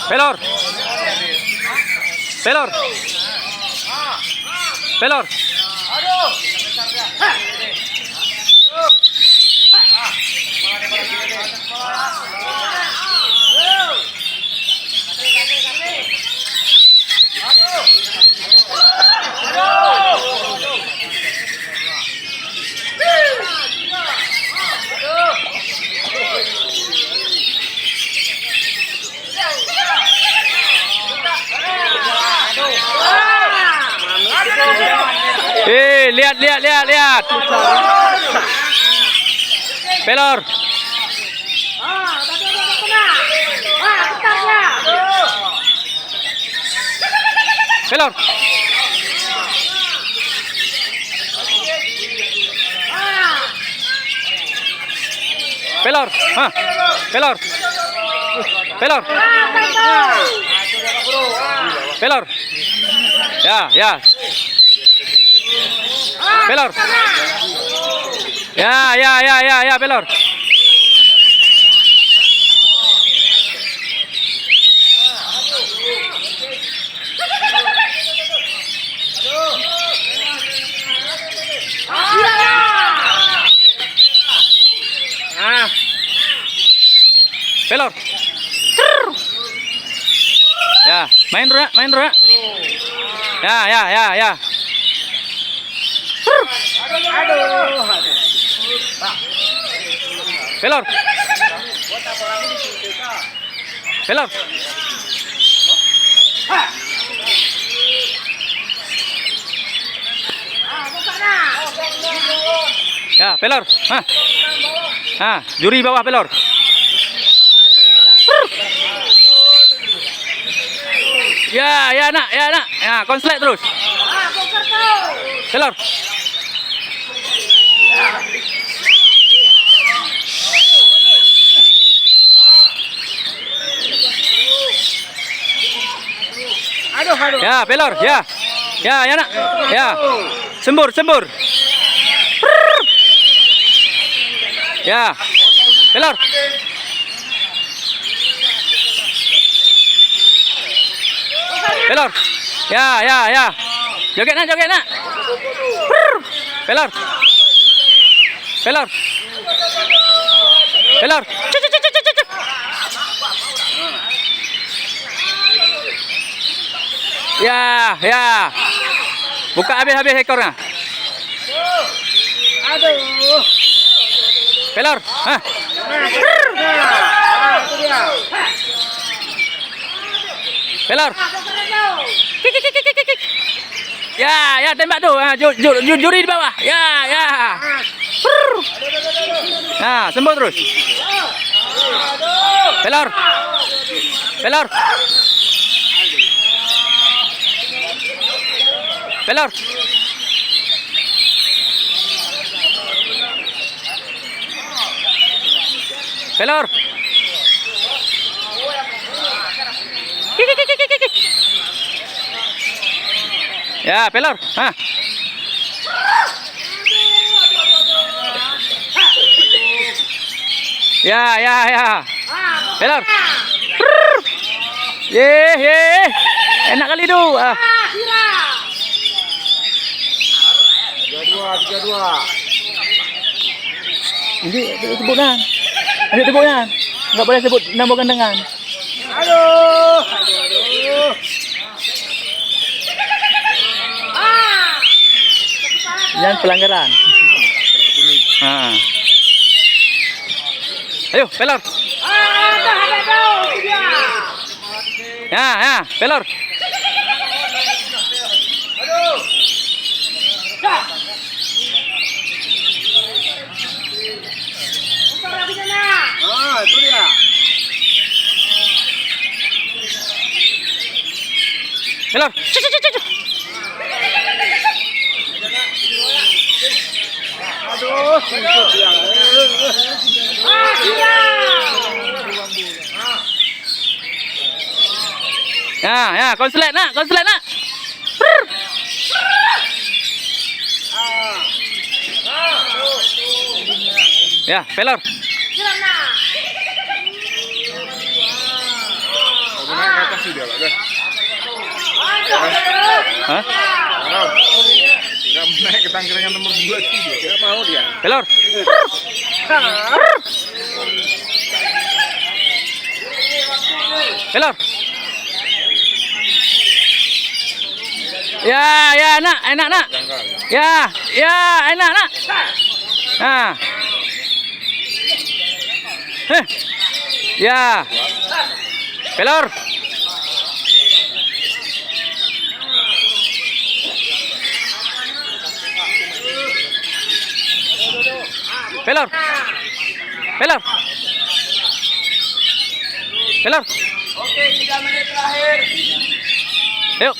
Pelor. Pelor. Pelor. Lihat. Pelor. Pelor. Pelor. Pelor. Pelor. Pelor. Ya. Pelor. Ya, Pelor. Pelor. Ya, main dulu ya. Ya. Pelor. Pelor. Ya, Pelor. Juri bawah Pelor. Ya, nak. Ya, konslet terus. Pelor. Ya, Pelor, ya. Ya, nak. Ya. Sembur. Ya. Pelor. Pelor. Ya. Joget nak. Pelor. Ya. Buka habis ekornya. Pelor. Pelor. Ya, tembak tuh. Juri di bawah. Ya. Sembur terus. Pelor. Pelor. Ya, Pelor. Ya. Pelor. Ye. Enak kali itu. 3-2. Ini sebutnya. Enggak boleh sebut nama gandengan. Aduh. Jangan pelanggaran. Ayo, Pelor. Ya, Pelor. Itu dia. Pelor. Aduh, Ya, konslet nak. Ya, Pelor. naik ke atas dia, Pak. Hah? Enggak naik ke tangkringan nomor 2 itu dia. Enggak mau dia. Pelor. Pelor. Ya, ya, nak, enak, nak. Ya, ya, enak, nak. Nah. Ya. Pelor. Pelor. Pelor. Pelor. Oke, 3 menit terakhir. Yuk.